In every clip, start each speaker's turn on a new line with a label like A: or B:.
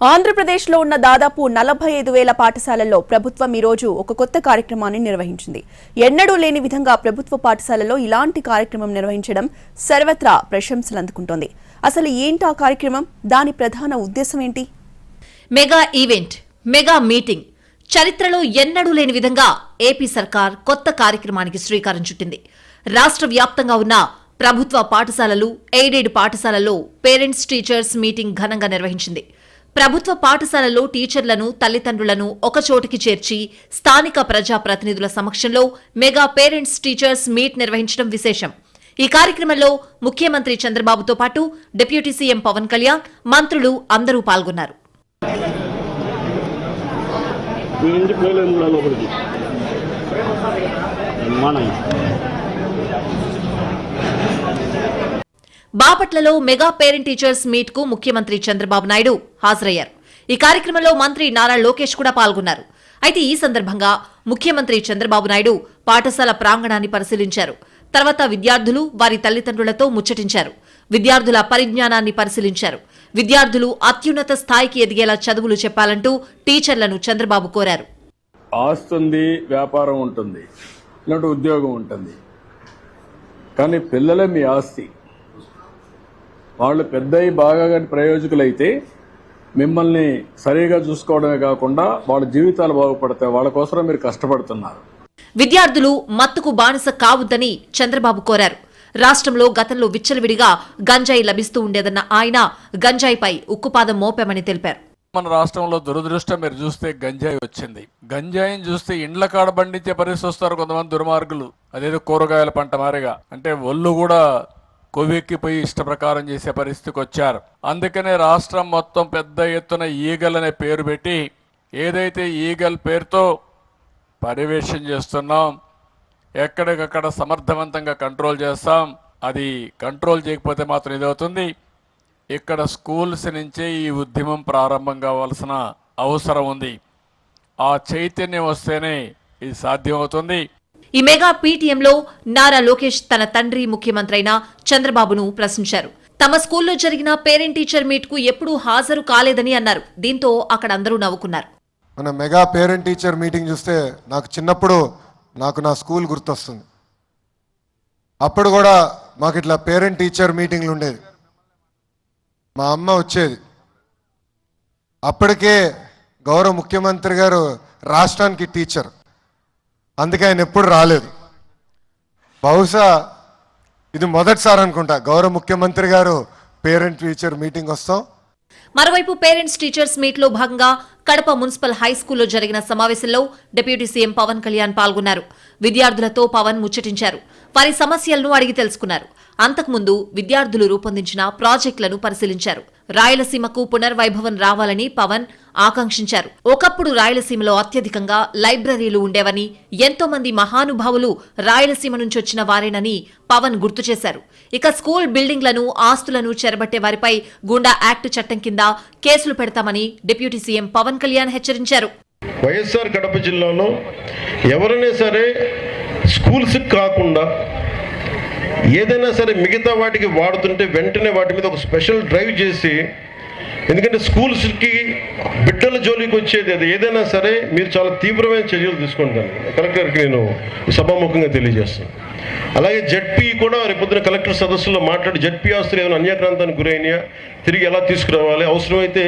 A: ఆంధ్రప్రదేశ్లో ఉన్న దాదాపు 45,000 పాఠశాలల్లో ప్రభుత్వం ఈ రోజు ఒక కొత్త కార్యక్రమాన్ని నిర్వహించింది. ఎన్నడూ లేని విధంగా ప్రభుత్వ పాఠశాలల్లో ఇలాంటి కార్యక్రమం నిర్వహించడం సర్వత్రా ప్రశంసలు అందుకుంటోంది. అసలు ఏంటి ఆ కార్యక్రమం? దాని ప్రధాన ఉద్దేశం ఏంటి?
B: Mega event, mega meeting. చరిత్రలో ఎన్నడూ లేని విధంగా ఏపీ సర్కార్ కొత్త కార్యక్రమానికి శ్రీకారం చుట్టింది. రాష్ట్ర వ్యాప్తంగా ఉన్న ప్రభుత్వ పాఠశాలలు, ఎయిడెడ్ పాఠశాలల్లో పేరెంట్స్ టీచర్స్ మీటింగ్ ఘనంగా నిర్వహించింది. ప్రభుత్వ పాఠశాలల్లో టీచర్లను, తల్లిదండ్రులను ఒకచోటికి చేర్చి స్థానిక ప్రజాప్రతినిధుల సమక్షంలో మెగా పేరెంట్స్ టీచర్స్ మీట్ నిర్వహించడం విశేషం. ఈ కార్యక్రమంలో ముఖ్యమంత్రి చంద్రబాబుతో పాటు డిప్యూటీ సీఎం పవన్ కళ్యాణ్, మంత్రులు అందరూ పాల్గొన్నారు. బాపట్లలో మెగా పేరెంట్ టీచర్స్ మీట్ కు ముఖ్యమంత్రి చంద్రబాబు నాయుడు హాజరయ్యారు. ఈ కార్యక్రమంలో మంత్రి నారా లోకేష్ కూడా పాల్గొన్నారు. అయితే ఈ సందర్భంగా ముఖ్యమంత్రి చంద్రబాబు నాయుడు పాఠశాల ప్రాంగణాన్ని పరిశీలించారు. తర్వాత విద్యార్థులు, వారి తల్లిదండ్రులతో ముచ్చటించారు. విద్యార్థుల పరిజ్ఞానాన్ని పరిశీలించారు. విద్యార్థులు అత్యున్నత స్థాయికి ఎదిగేలా చదువులు చెప్పాలంటూ టీచర్లను చంద్రబాబు కోరారు.
C: ఆస్తుంది, వ్యాపారం ఉంటుంది, ఇలాంటి ఉద్యోగం ఉంటుంది, కానీ పిల్లలే మీ ఆస్తి. వాళ్ళు పెద్దయి బాగా ప్రయోజకులైతే మిమ్మల్ని సరిగా చూసుకోవడమే కాకుండా వాళ్ళ జీవితాలు బాగుపడతాయి. వాళ్ళ కోసం మీరు కష్టపడుతున్నారు.
B: విద్యార్థులు మత్తుకు బానిస కావద్దని చంద్రబాబు కోరారు. రాష్ట్రంలో గతంలో విచ్చలవిడిగా గంజాయి లభిస్తూ ఉండేదన్న ఆయన గంజాయిపై ఉక్కుపాదం మోపామని తెలిపారు.
C: మన రాష్ట్రంలో దురదృష్టం మీరు చూస్తే గంజాయి వచ్చింది. గంజాయిని చూస్తే ఇండ్ల కాడ బండించే పరిస్థితి వస్తారు కొంతమంది దుర్మార్గులు. అదేదో కూరగాయల పంట మారిగా, అంటే ఒళ్ళు కూడా కొవ్వెక్కిపోయి ఇష్ట ప్రకారం చేసే పరిస్థితికి వచ్చారు. అందుకనే రాష్ట్రం మొత్తం పెద్ద ఎత్తున ఈగల్ అనే పేరు పెట్టి, ఏదైతే ఈగల్ పేరుతో పర్యవేక్షణ చేస్తున్నాం, ఎక్కడికక్కడ సమర్థవంతంగా కంట్రోల్ చేస్తాం. అది కంట్రోల్ చేయకపోతే మాత్రం ఇదవుతుంది. ఇక్కడ స్కూల్స్ నుంచే ఈ ఉద్యమం ప్రారంభం కావాల్సిన అవసరం ఉంది. ఆ చైతన్యం వస్తేనే ఇది సాధ్యమవుతుంది.
B: ఈ మెగా పీటీఎంలో నారా లోకేష్ తన తండ్రి ముఖ్యమంత్రి అయిన చంద్రబాబును ప్రశ్నించారు. తమ స్కూల్లో జరిగిన పేరెంట్ టీచర్ మీట్ కు ఎప్పుడూ హాజరు కాలేదని అన్నారు. దీంతో అక్కడ అందరూ నవ్వుకున్నారు.
D: మన మెగా పేరెంట్ టీచర్ మీటింగ్ చూస్తే నాకు చిన్నప్పుడు నా స్కూల్ గుర్తొస్తుంది. అప్పుడు కూడా మాకు ఇట్లా పేరెంట్ టీచర్ మీటింగ్లు ఉండేది. మా అమ్మ వచ్చేది. అప్పటికే గౌరవ ముఖ్యమంత్రి గారు రాష్ట్రానికి టీచర్, అందుకే ఆయన ఎప్పుడు రాలేదు. బహుశా ఇది మొదటిసారి అనుకుంటా గౌరవ ముఖ్యమంత్రి గారు పేరెంట్ టీచర్ మీటింగ్ వస్తాం.
B: మరోవైపు పేరెంట్స్ టీచర్స్ మీట్ లో భాగంగా కడప మున్సిపల్ హై స్కూల్లో జరిగిన సమావేశంలో డిప్యూటీ సీఎం పవన్ కళ్యాణ్ పాల్గొన్నారు. విద్యార్థులతో పవన్ ముచ్చటించారు. వారి సమస్యలను అడిగి తెలుసుకున్నారు. అంతకుముందు విద్యార్థులు రూపొందించిన ప్రాజెక్టులను పరిశీలించారు. రాయలసీమకు పునర్వైభవం రావాలని పవన్ ఆకాంక్షించారు. ఒకప్పుడు రాయలసీమలో అత్యధికంగా లైబ్రరీలు ఉండేవని, ఎంతో మంది మహానుభావులు రాయలసీమ నుంచి వచ్చిన వారేనని పవన్ గుర్తు చేశారు. ఇక స్కూల్ బిల్డింగ్లను, ఆస్తులను చెరబట్టే వారిపై గుండా యాక్ట్ చట్టం కింద కేసులు పెడతామని డిప్యూటీ సీఎం పవన్ కళ్యాణ్ హెచ్చరించారు.
E: వైఎస్ఆర్ కడప జిల్లాలో ఎవరైనా సరే స్కూల్స్ కాకుండా ఏదైనా సరే మిగతా వాటికి వాడుతుంటే వెంటనే వాటి మీద ఒక స్పెషల్ డ్రైవ్ చేసి, ఎందుకంటే స్కూల్స్కి బిడ్డల జోలికి వచ్చేది అది ఏదైనా సరే మీరు చాలా తీవ్రమైన చర్యలు తీసుకుంటాను. కలెక్టర్కి నేను సభాముఖంగా తెలియజేస్తాను. అలాగే జడ్పీ కూడా రేపొద్దున కలెక్టర్ సదస్సులో మాట్లాడి జడ్పీ ఆస్తులు ఏమైనా అన్యాక్రాంతానికి గురైనాయా తిరిగి ఎలా తీసుకురావాలి, అవసరమైతే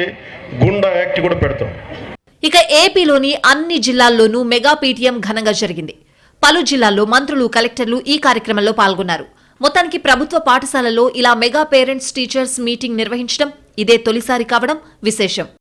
E: గుండా యాక్ట్ కూడా పెడతాం.
B: ఇక ఏపీలోని అన్ని జిల్లాల్లోనూ మెగా పీటీఎం ఘనంగా జరిగింది. పలు జిల్లాల్లో మంత్రులు, కలెక్టర్లు ఈ కార్యక్రమంలో పాల్గొన్నారు. మొత్తానికి ప్రభుత్వ పాఠశాలల్లో ఇలా మెగా పేరెంట్స్ టీచర్స్ మీటింగ్ నిర్వహించడం ఇదే తొలిసారి కావడం విశేషం.